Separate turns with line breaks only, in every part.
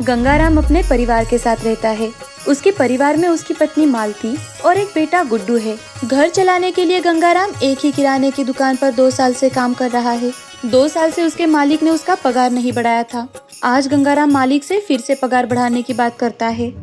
गंगाराम अपने परिवार के साथ रहता है। उसके परिवार में उसकी पत्नी मालती और एक बेटा गुड्डू है। घर चलाने के लिए गंगाराम एक ही किराने की दुकान पर 2 साल से काम कर रहा है। 2 साल से उसके मालिक ने उसका पगार नहीं बढ़ाया था। आज गंगाराम मालिक से फिर से पगार बढ़ाने की बात करता है।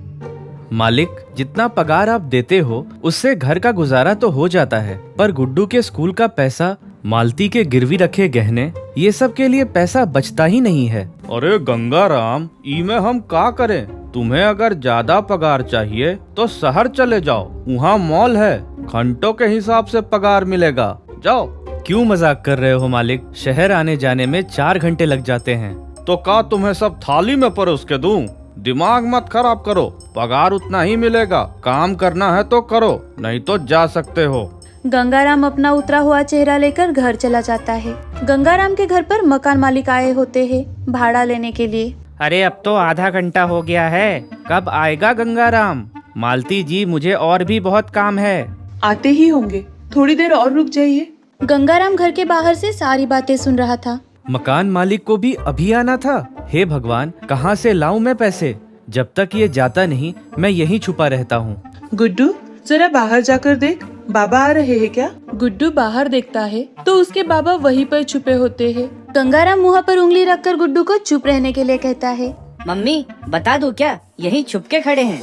मालिक, जितना पगार आप देते हो उससे घर का गुजारा तो हो जाता है, पर गुड्डू के स्कूल का पैसा, मालती के गिरवी रखे गहने, ये सब के लिए पैसा बचता ही नहीं है। अरे गंगाराम, इमे हम का करें? तुम्हें अगर ज्यादा पगार चाहिए तो शहर चले जाओ, वहाँ मॉल है, घंटों के हिसाब से पगार मिलेगा, जाओ। क्यों मजाक कर रहे हो मालिक? शहर आने जाने में 4 घंटे लग जाते हैं। तो का तुम्हें सब थाली में परोस के दूं? दिमाग मत खराब करो, पगार उतना ही मिलेगा। काम करना है तो करो, नहीं तो जा सकते हो।
गंगाराम अपना उतरा हुआ चेहरा लेकर घर चला जाता है। गंगाराम के घर पर मकान मालिक आए होते हैं भाड़ा लेने के लिए।
अरे अब तो आधा घंटा हो गया है, कब आएगा गंगाराम? मालती जी, मुझे और भी बहुत काम है।
आते ही होंगे, थोड़ी देर और रुक जाइए।
गंगाराम घर के बाहर से सारी बातें सुन रहा था।
मकान मालिक को भी अभी आना था। हे भगवान, कहाँ से लाऊं मैं पैसे? जब तक ये जाता नहीं मैं यहीं छुपा रहता हूँ।
गुड्डू, जरा बाहर जाकर देख, बाबा आ रहे हैं क्या?
गुड्डू बाहर देखता है तो उसके बाबा वहीं पर छुपे होते हैं। गंगाराम मुँह पर उंगली रखकर गुड्डू को चुप रहने के लिए कहता है।
मम्मी, बता दूं क्या? यहीं छुप के खड़े हैं।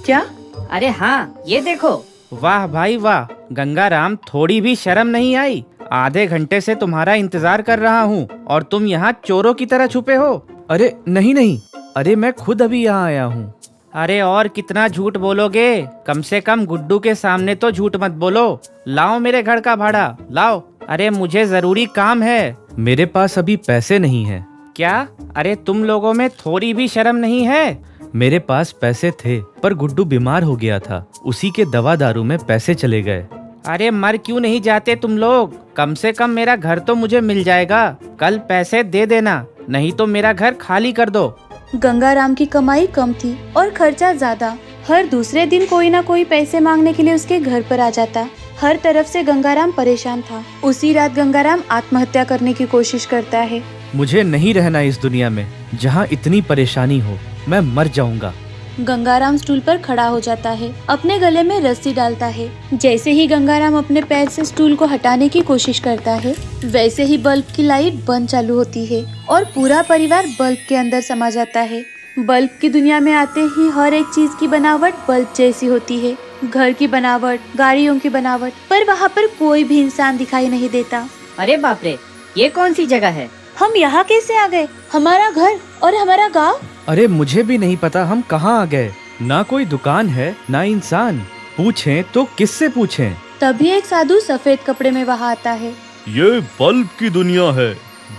क्या?
अरे हाँ, ये देखो।
वाह भाई वाह, गंगाराम, थोड़ी भी शर्म नहीं आई? आधे घंटे से तुम्हारा इंतजार कर रहा हूँ और तुम यहाँ चोरों की तरह छुपे हो।
अरे नहीं नहीं, अरे मैं खुद अभी यहाँ आया हूँ।
अरे और कितना झूठ बोलोगे? कम से कम गुड्डू के सामने तो झूठ मत बोलो। लाओ मेरे घर का भाड़ा, लाओ। अरे मुझे जरूरी काम है।
मेरे पास अभी पैसे नहीं है।
क्या? अरे तुम लोगों में थोड़ी भी शर्म नहीं है?
मेरे पास पैसे थे, पर गुड्डू बीमार हो गया था, उसी के दवा दारू में पैसे चले गए।
अरे मर क्यों नहीं जाते तुम लोग? कम से कम मेरा घर तो मुझे मिल जाएगा। कल पैसे दे देना, नहीं तो मेरा घर खाली कर दो।
गंगाराम की कमाई कम थी और खर्चा ज्यादा। हर दूसरे दिन कोई ना कोई पैसे मांगने के लिए उसके घर पर आ जाता। हर तरफ से गंगाराम परेशान था। उसी रात गंगाराम आत्महत्या करने की कोशिश करता है।
मुझे नहीं रहना इस दुनिया में जहाँ इतनी परेशानी हो, मैं मर जाऊंगा।
गंगाराम स्टूल पर खड़ा हो जाता है, अपने गले में रस्सी डालता है। जैसे ही गंगाराम अपने पैर से स्टूल को हटाने की कोशिश करता है, वैसे ही बल्ब की लाइट बंद चालू होती है और पूरा परिवार बल्ब के अंदर समा जाता है। बल्ब की दुनिया में आते ही हर एक चीज की बनावट बल्ब जैसी होती है। घर की बनावट, गाड़ियों की बनावट, पर वहाँ पर कोई भी इंसान दिखाई नहीं देता।
अरे बाप रे, ये कौन सी जगह है?
हम यहाँ कैसे आ गए? हमारा घर और हमारा गाँव?
अरे मुझे भी नहीं पता हम कहाँ आ गए। ना कोई दुकान है, ना इंसान। पूछें तो किससे पूछें?
तभी एक साधु सफेद कपड़े में वहाँ आता है।
ये बल्ब की दुनिया है।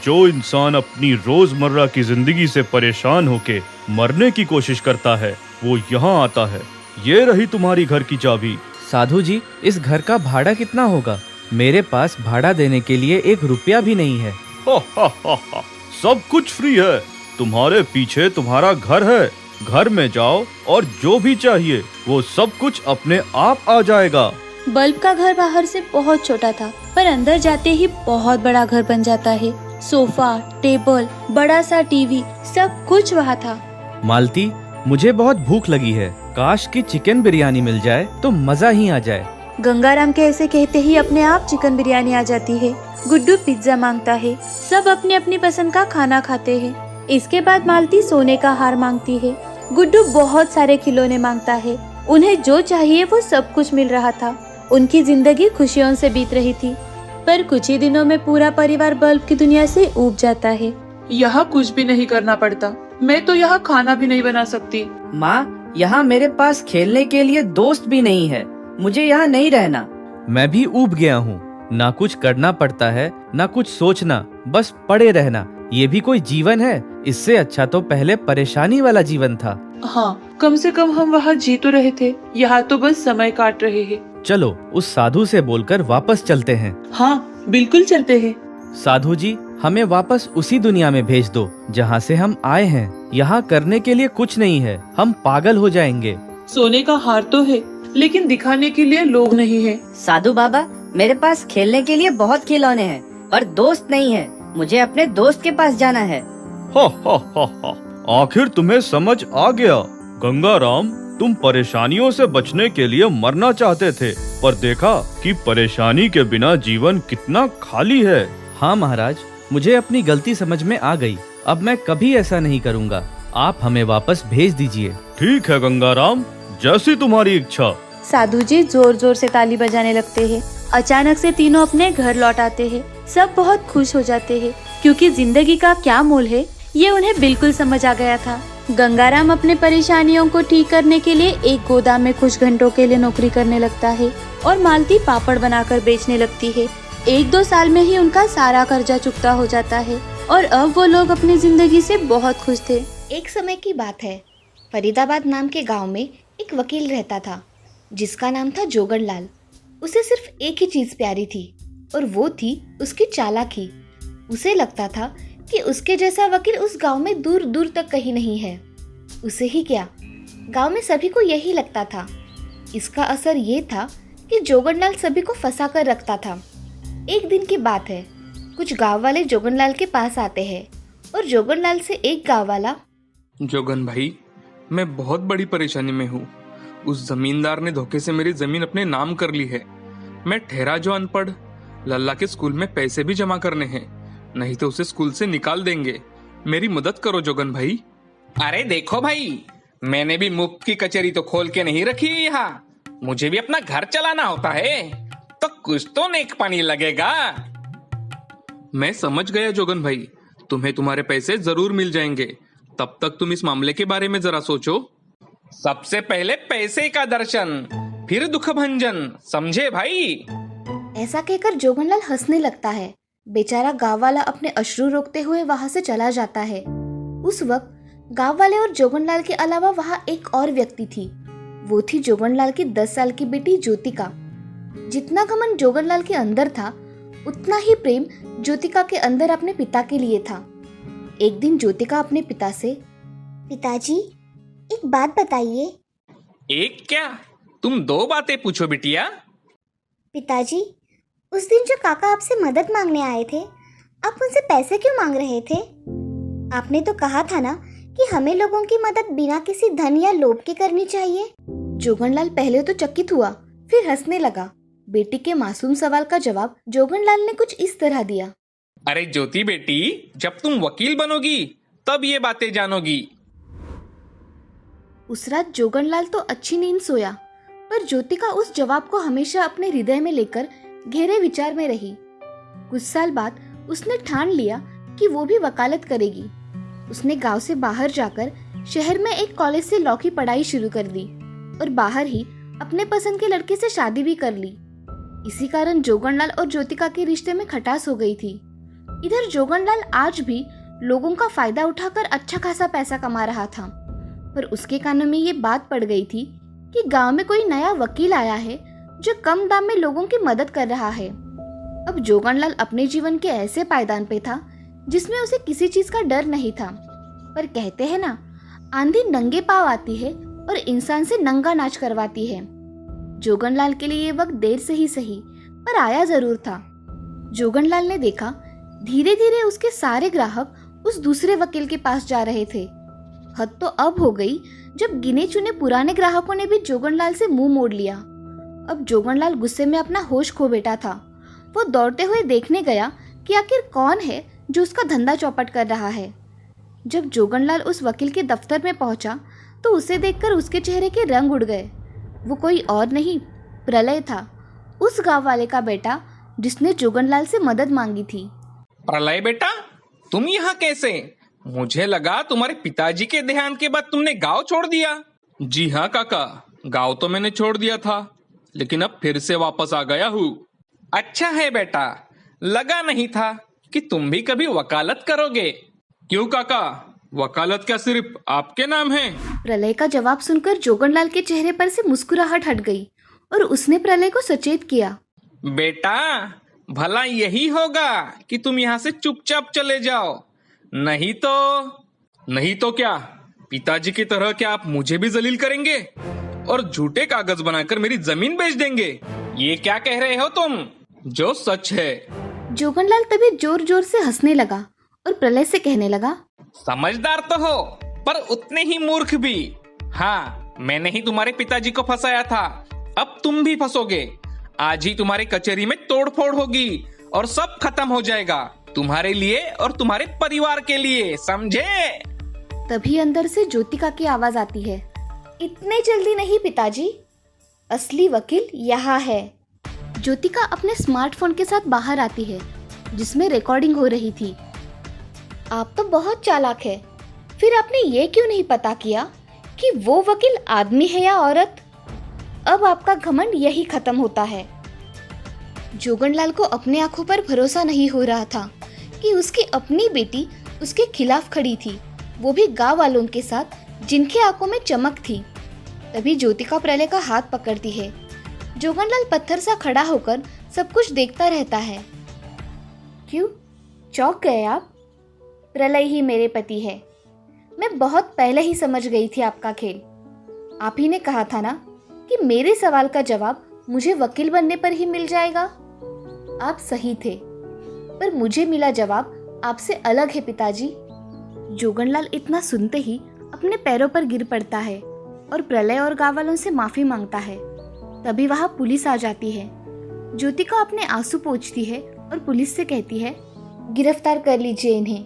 जो इंसान अपनी रोजमर्रा की जिंदगी से परेशान होके मरने की कोशिश करता है, वो यहाँ आता है। ये रही तुम्हारी घर की चाबी।
साधु जी, इस घर का भाड़ा कितना होगा? मेरे पास भाड़ा देने के लिए 1 रुपया भी नहीं है।
सब कुछ फ्री है। तुम्हारे पीछे तुम्हारा घर है। घर में जाओ और जो भी चाहिए वो सब कुछ अपने आप आ जाएगा।
बल्ब का घर बाहर से बहुत छोटा था, पर अंदर जाते ही बहुत बड़ा घर बन जाता है। सोफा, टेबल, बड़ा सा टीवी, सब कुछ वहाँ था।
मालती, मुझे बहुत भूख लगी है। काश की चिकन बिरयानी मिल जाए तो मजा ही आ जाए।
गंगाराम के ऐसे कहते ही अपने आप चिकन बिरयानी आ जाती है। गुड्डू पिज्जा मांगता है। सब अपनी अपनी पसंद का खाना खाते हैं। इसके बाद मालती सोने का हार मांगती है। गुड्डू बहुत सारे खिलौने मांगता है। उन्हें जो चाहिए वो सब कुछ मिल रहा था। उनकी जिंदगी खुशियों से बीत रही थी, पर कुछ ही दिनों में पूरा परिवार बल्ब की दुनिया से ऊब जाता है।
यहाँ कुछ भी नहीं करना पड़ता। मैं तो यहाँ खाना भी नहीं बना सकती।
माँ, यहाँ मेरे पास खेलने के लिए दोस्त भी नहीं है। मुझे यहाँ नहीं रहना।
मैं भी ऊब गया हूँ। ना कुछ करना पड़ता है, ना कुछ सोचना, बस पड़े रहना। ये भी कोई जीवन है? इससे अच्छा तो पहले परेशानी वाला जीवन था।
हाँ, कम से कम हम वहाँ जी तो रहे थे। यहाँ तो बस समय काट रहे हैं।
चलो उस साधु से बोलकर वापस चलते हैं।
हाँ, बिल्कुल चलते हैं।
साधु जी, हमें वापस उसी दुनिया में भेज दो जहाँ से हम आए हैं। यहाँ करने के लिए कुछ नहीं है, हम पागल हो जाएंगे।
सोने का हार तो है, लेकिन दिखाने के लिए लोग नहीं है।
साधु बाबा, मेरे पास खेलने के लिए बहुत खिलौने हैं, पर दोस्त नहीं है। मुझे अपने दोस्त के पास जाना है।
हा हा हा हा। आखिर तुम्हें समझ आ गया। गंगाराम, तुम परेशानियों से बचने के लिए मरना चाहते थे, पर देखा कि परेशानी के बिना जीवन कितना खाली है।
हाँ महाराज, मुझे अपनी गलती समझ में आ गई। अब मैं कभी ऐसा नहीं करूँगा। आप हमें वापस भेज दीजिए।
ठीक है गंगाराम, जैसी तुम्हारी इच्छा।
साधु जी जोर जोर से ताली बजाने लगते हैं। अचानक से तीनों अपने घर लौट आते हैं। सब बहुत खुश हो जाते हैं क्योंकि जिंदगी का क्या मोल है ये उन्हें बिल्कुल समझ आ गया था। गंगाराम अपने परेशानियों को ठीक करने के लिए एक गोदाम में कुछ घंटों के लिए नौकरी करने लगता है और मालती पापड़ बनाकर बेचने लगती है। 1-2 साल में ही उनका सारा कर्जा चुकता हो जाता है और अब वो लोग अपनी जिंदगी से बहुत खुश थे।
एक समय की बात है, फरीदाबाद नाम के गांव में एक वकील रहता था जिसका नाम था जोगनलाल। उसे सिर्फ एक ही चीज़ प्यारी थी और वो थी उसकी चालाकी। उसे लगता था कि उसके जैसा वकील उस गांव में दूर दूर तक कहीं नहीं है। उसे ही क्या, गांव में सभी को यही लगता था। इसका असर ये था कि जोगनलाल सभी को फंसा कर रखता था। एक दिन की बात है, कुछ गांव वाले जोगनलाल के पास आते हैं और जोगनलाल से एक गांव वाला,
जोगन भाई, मैं बहुत बड़ी परेशानी में हूँ। उस जमींदार ने धोखे से मेरी जमीन अपने नाम कर ली है। मैं ठहरा जो अनपढ़, लल्ला के स्कूल में पैसे भी जमा करने हैं, नहीं तो उसे स्कूल से निकाल देंगे। मेरी मदद करो जोगन भाई।
अरे देखो भाई, मैंने भी मुफ्त की कचहरी तो खोल के नहीं रखी है यहाँ। मुझे भी अपना घर चलाना होता है, तो कुछ तो नेक पानी लगेगा।
मैं समझ गया जोगन भाई, तुम्हें तुम्हारे पैसे जरूर मिल जाएंगे। तब तक तुम इस मामले के बारे में जरा सोचो।
सबसे पहले पैसे का दर्शन, फिर दुख भंजन, समझे भाई?
ऐसा कहकर जोगनलाल हंसने लगता है। बेचारा गांव वाला अपने अश्रु रोकते हुए वहां से चला जाता है। उस वक्त गांव वाले और जोगनलाल के अलावा वहां एक और व्यक्ति थी। वो थी जोगनलाल की 10 साल की बेटी ज्योतिका। जितना घमंड जोगनलाल के अंदर था, उतना ही प्रेम ज्योतिका के अंदर अपने पिता के लिए था। एक दिन ज्योतिका अपने पिता से, पिताजी एक बात बताइए।
एक क्या, तुम 2 बातें पूछो बिटिया।
पिताजी, उस दिन जो काका आपसे मदद मांगने आए थे, आप उनसे पैसे क्यों मांग रहे थे? आपने तो कहा था ना कि हमें लोगों की मदद बिना किसी धन या लोभ के करनी चाहिए। जोगनलाल पहले तो चकित हुआ, फिर हंसने लगा। बेटी के मासूम सवाल का जवाब जोगनलाल ने कुछ इस तरह दिया।
अरे ज्योति बेटी, जब तुम वकील बनोगी तब ये बातें जानोगी।
उस रात जोगनलाल तो अच्छी नींद सोया, पर ज्योतिका उस जवाब को हमेशा अपने हृदय में लेकर गहरे विचार में रही। कुछ साल बाद उसने ठान लिया कि वो भी वकालत करेगी। उसने गांव से बाहर जाकर शहर में एक कॉलेज से लॉ की पढ़ाई शुरू कर दी और बाहर ही अपने पसंद के लड़के से शादी भी कर ली। इसी कारण जोगनलाल और ज्योतिका के रिश्ते में खटास हो गई थी। इधर जोगनलाल आज भी लोगों का फायदा उठाकर अच्छा खासा पैसा कमा रहा था, पर उसके कानों में ये बात पड़ गई थी कि गांव में कोई नया वकील आया है जो कम दाम में लोगों की मदद कर रहा है। अब जोगनलाल अपने जीवन के ऐसे पायदान पे था जिसमें उसे किसी चीज का डर नहीं था। पर कहते हैं ना, आंधी नंगे पांव आती है और इंसान से नंगा नाच करवाती है। जोगनलाल के लिए ये वक्त देर से ही सही, पर आया जरूर था। जोगनलाल ने देखा धीरे धीरे उसके सारे ग्राहक उस दूसरे वकील के पास जा रहे थे। हद तो अब हो गई जब गिने चुने पुराने ग्राहकों ने भी जोगनलाल से मुंह मोड़ लिया। अब जोगनलाल गुस्से में अपना होश खो बैठा था। वो दौड़ते हुए देखने गया कि आखिर कौन है जो उसका धंधा चौपट कर रहा है। जब जोगनलाल उस वकील के दफ्तर में पहुंचा तो उसे देखकर उसके चेहरे के रंग उड़ गए। वो कोई और नहीं, प्रलय था, उस गांव वाले का बेटा जिसने जोगनलाल से मदद मांगी थी।
प्रलय बेटा, तुम यहाँ कैसे? मुझे लगा तुम्हारे पिताजी के देहांत के बाद तुमने गांव छोड़ दिया।
जी हाँ काका, गांव तो मैंने छोड़ दिया था, लेकिन अब फिर से वापस आ गया हूँ।
अच्छा है बेटा, लगा नहीं था कि तुम भी कभी वकालत करोगे।
क्यों काका, वकालत क्या सिर्फ आपके नाम है?
प्रलय का जवाब सुनकर जोगनलाल के चेहरे पर से मुस्कुराहट हट गई और उसने प्रलय को सचेत किया।
बेटा, भला यही होगा कि तुम यहाँ से चुपचाप चले जाओ, नहीं तो
क्या पिताजी की तरह क्या आप मुझे भी जलील करेंगे और झूठे कागज बनाकर मेरी जमीन बेच देंगे?
ये क्या कह रहे हो तुम?
जो सच है।
जोगनलाल तभी जोर जोर से हंसने लगा और प्रलय से कहने लगा,
समझदार तो हो, पर उतने ही मूर्ख भी। हाँ, मैंने ही तुम्हारे पिताजी को फंसाया था, अब तुम भी फंसोगे। आज ही तुम्हारी कचहरी में तोड़फोड़ होगी और सब खत्म हो जाएगा, तुम्हारे लिए और तुम्हारे परिवार के लिए, समझे?
तभी अंदर से ज्योतिका की आवाज आती है, इतने जल्दी नहीं पिताजी, असली वकील यहाँ है। ज्योतिका अपने स्मार्टफोन के साथ बाहर आती है जिसमें रिकॉर्डिंग हो रही थी। आप तो बहुत चालाक है, फिर आपने ये क्यों नहीं पता किया कि वो वकील आदमी है या औरत? अब आपका घमंड यही खत्म होता है। जोगनलाल को अपने आंखों पर भरोसा नहीं हो रहा था कि उसकी अपनी बेटी उसके खिलाफ खड़ी थी, वो भी गांव वालों के साथ जिनके आंखों में चमक थी। तभी ज्योतिका प्रलय का हाथ पकड़ती है। जोगनलाल पत्थर सा खड़ा होकर सब कुछ देखता रहता है। क्यों चौंक गए आप? प्रलय ही मेरे पति है। मैं बहुत पहले ही समझ गई थी आपका खेल। आप ही ने कहा था ना कि मेरे सवाल का जवाब मुझे वकील बनने पर ही मिल जाएगा। आप सही थे, पर मुझे मिला जवाब आपसे अलग है पिताजी। जोगनलाल इतना सुनते ही अपने पैरों पर गिर पड़ता है और प्रलय और गांव वालों से माफी मांगता है। तभी वहां पुलिस आ जाती है। ज्योतिका अपने आंसू पोंछती है और पुलिस से कहती है, गिरफ्तार कर लीजिए इन्हें।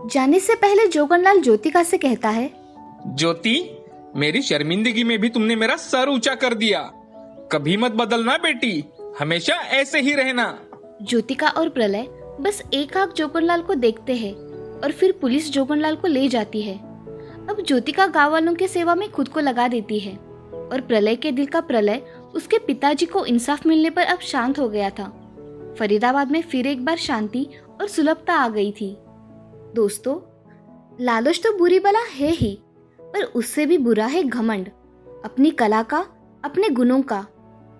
जाने से पहले जोगनलाल ज्योतिका से कहता है,
ज्योति, मेरी शर्मिंदगी में भी तुमने मेरा सर ऊंचा कर दिया। कभी मत बदलना बेटी, हमेशा ऐसे ही रहना।
ज्योतिका और प्रलय बस एक आंख जोगनलाल को देखते हैं और फिर पुलिस जोगनलाल को ले जाती है। अब ज्योतिका गांव वालों की सेवा में खुद को लगा देती है और प्रलय के दिल का प्रलय उसके पिताजी को इंसाफ मिलने पर अब शांत हो गया था। फरीदाबाद में फिर एक बार शांति और सुलभता आ गई थी। दोस्तों, लालच तो बुरी बला है ही, पर उससे भी बुरा है घमंड, अपनी कला का, अपने गुणों का।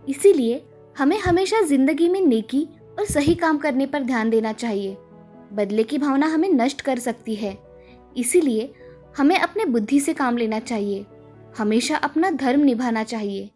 इसीलिए हमें हमेशा जिंदगी में नेकी और सही काम करने पर ध्यान देना चाहिए। बदले की भावना हमें नष्ट कर सकती है, इसीलिए हमें अपने बुद्धि से काम लेना चाहिए, हमेशा अपना धर्म निभाना चाहिए।